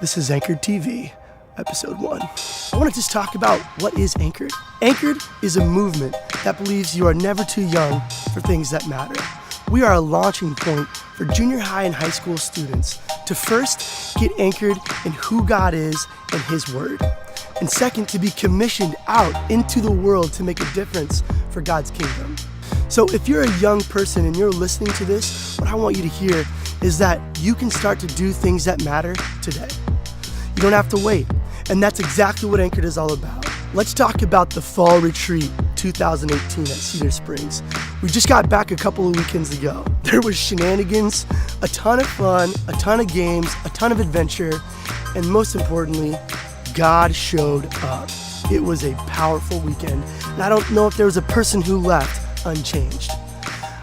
This is Anchored TV, episode 1. I want to just talk about what is Anchored. Anchored is a movement that believes you are never too young for things that matter. We are a launching point for junior high and high school students to first get anchored in who God is and His Word. And second, to be commissioned out into the world to make a difference for God's kingdom. So if you're a young person and you're listening to this, what I want you to hear is that you can start to do things that matter today. You don't have to wait. And that's exactly what Anchored is all about. Let's talk about the Fall Retreat 2018 at Cedar Springs. We just got back a couple of weekends ago. There was shenanigans, a ton of fun, a ton of games, a ton of adventure, and most importantly, God showed up. It was a powerful weekend, and I don't know if there was a person who left unchanged.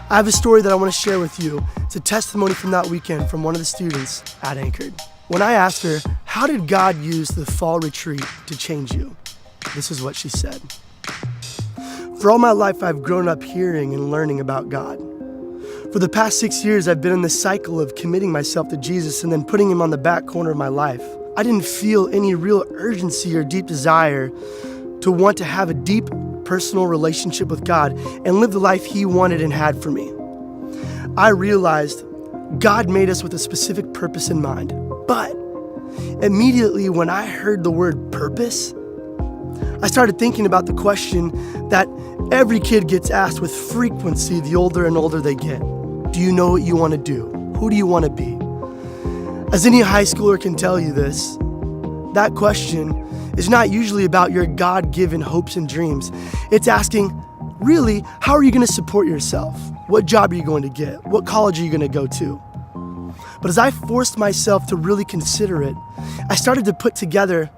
I have a story that I want to share with you. It's a testimony from that weekend from one of the students at Anchored. When I asked her, how did God use the Fall Retreat to change you? This is what she said. For all my life, I've grown up hearing and learning about God. For the past 6 years, I've been in this cycle of committing myself to Jesus and then putting Him on the back corner of my life. I didn't feel any real urgency or deep desire to want to have a deep personal relationship with God and live the life He wanted and had for me. I realized God made us with a specific purpose in mind. But immediately when I heard the word purpose, I started thinking about the question that every kid gets asked with frequency the older and older they get. Do you know what you want to do? Who do you want to be? As any high schooler can tell you this, that question is not usually about your God-given hopes and dreams. It's asking, really, how are you going to support yourself? What job are you going to get? What college are you going to go to? But as I forced myself to really consider it, I started to put together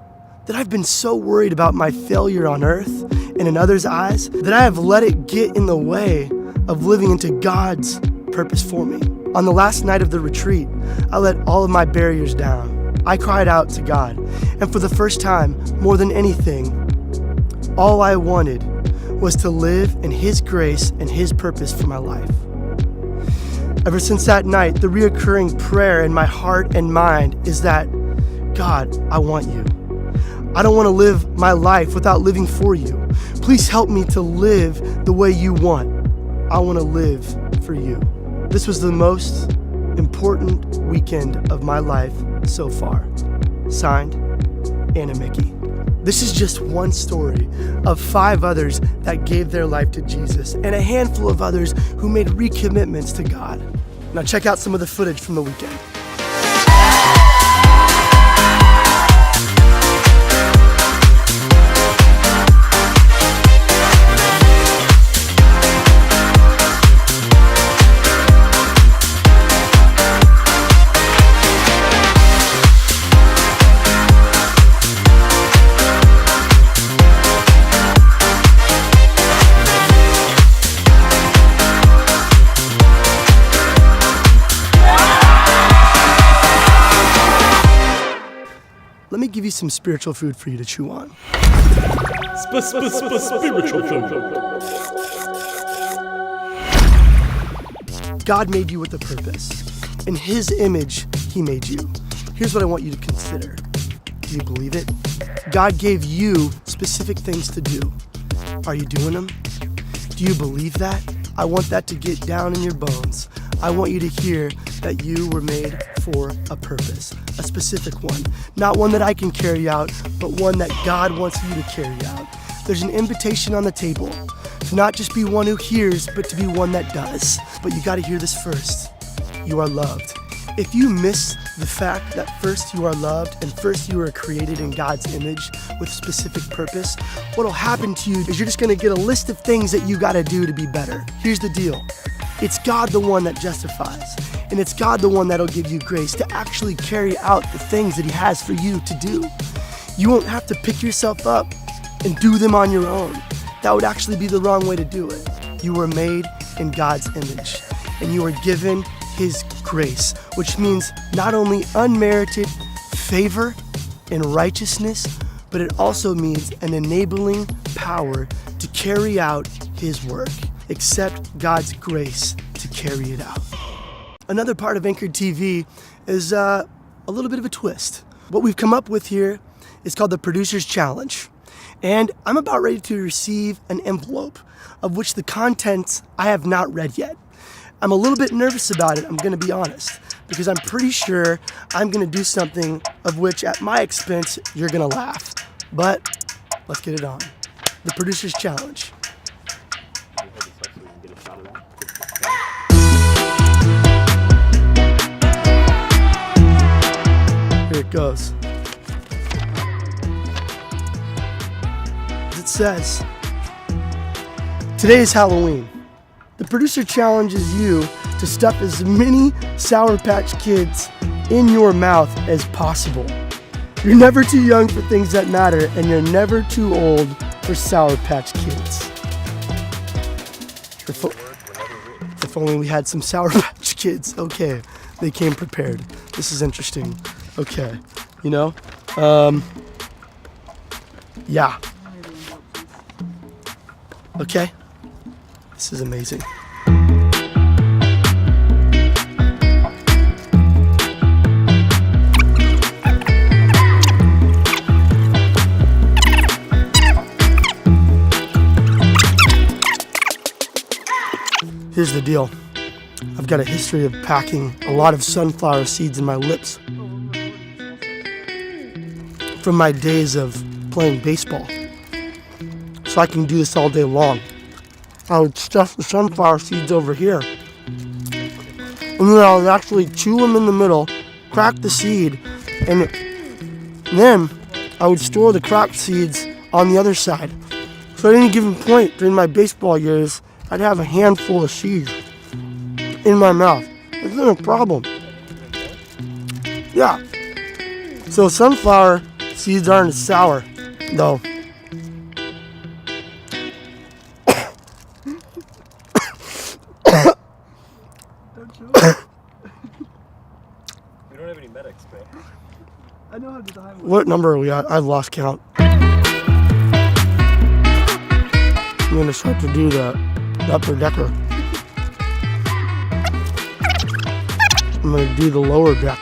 that I've been so worried about my failure on earth and in others' eyes that I have let it get in the way of living into God's purpose for me. On the last night of the retreat, I let all of my barriers down. I cried out to God, and for the first time, more than anything, all I wanted was to live in His grace and His purpose for my life. Ever since that night, the reoccurring prayer in my heart and mind is that, God, I want you. I don't want to live my life without living for you. Please help me to live the way you want. I want to live for you. This was the most important weekend of my life so far. Signed, Anna Mickey. This is just one story of 5 others that gave their life to Jesus and a handful of others who made recommitments to God. Now check out some of the footage from the weekend. Let me give you some spiritual food for you to chew on. Spiritual food. God made you with a purpose. In His image, He made you. Here's what I want you to consider. Do you believe it? God gave you specific things to do. Are you doing them? Do you believe that? I want that to get down in your bones. I want you to hear that you were made for a purpose, a specific one. Not one that I can carry out, but one that God wants you to carry out. There's an invitation on the table to not just be one who hears, but to be one that does. But you got to hear this first. You are loved. If you miss the fact that first you are loved and first you are created in God's image with specific purpose, what'll happen to you is you're just going to get a list of things that you got to do to be better. Here's the deal. It's God the one that justifies, and it's God the one that'll give you grace to actually carry out the things that He has for you to do. You won't have to pick yourself up and do them on your own. That would actually be the wrong way to do it. You were made in God's image, and you are given His grace, which means not only unmerited favor and righteousness, but it also means an enabling power to carry out His work. Accept God's grace to carry it out. Another part of Anchored TV is a little bit of a twist. What we've come up with here is called the Producer's Challenge. And I'm about ready to receive an envelope of which the contents I have not read yet. I'm a little bit nervous about it, I'm gonna be honest, because I'm pretty sure I'm gonna do something of which at my expense, you're gonna laugh. But let's get it on. The Producer's Challenge. Here it goes. As it says, today is Halloween. The Producer challenges you to stuff as many Sour Patch Kids in your mouth as possible. You're never too young for things that matter, and you're never too old for Sour Patch Kids. If only we had some Sour Patch Kids. Okay, they came prepared. This is interesting. Okay, you know? Yeah. Okay, this is amazing. Here's the deal. I've got a history of packing a lot of sunflower seeds in my lips from my days of playing baseball. So I can do this all day long. I would stuff the sunflower seeds over here, and then I would actually chew them in the middle, crack the seed, and then I would store the cracked seeds on the other side. So at any given point during my baseball years, I'd have a handful of seeds in my mouth. It's not a problem. Yeah. So sunflower seeds aren't as sour, though. We don't have any medics, bro. I know how to die. What number are we at? I've lost count. I'm gonna start to do the upper decker. I'm gonna do the lower deck.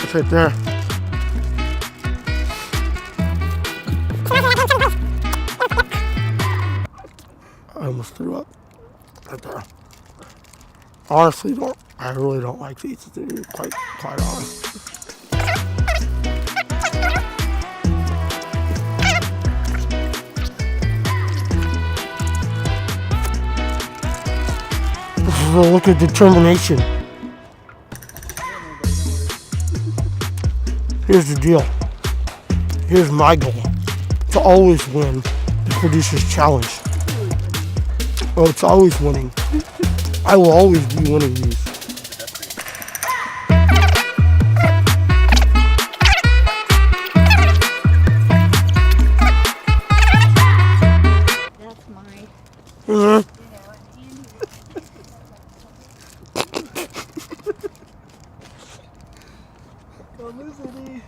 It's right there. I almost threw up. Right there. Honestly, I really don't like these, to be quite honest. This is a look at determination. Here's the deal. Here's my goal. To always win the Producer's Challenge. Oh, it's always winning. I will always be winning these. That's my. Mm-hmm. Publicity.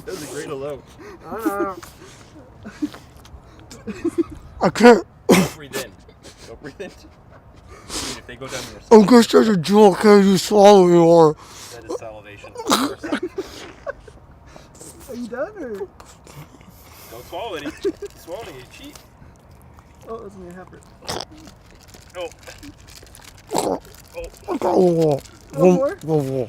That was a great hello. I can't. Don't breathe in. Don't breathe in. Dude, if they go down your I'm gonna start to drool. I can't even swallow anymore. that is salivation. Are you done or? Don't swallow it. Swallow it, you cheat. Oh, that's gonna happen. No. One more?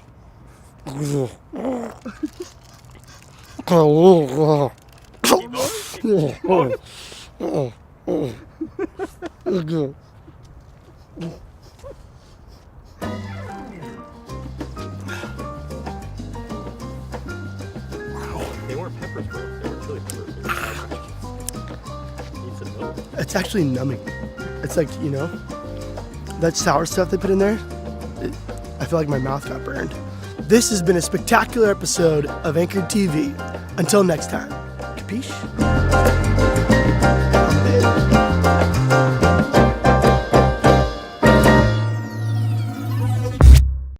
Keep going. They weren't peppers, bro. They were chili peppers. Need some milk. It's actually numbing. It's like, you know, that sour stuff they put in there. I feel like my mouth got burned. This has been a spectacular episode of Anchored TV. Until next time. Capiche?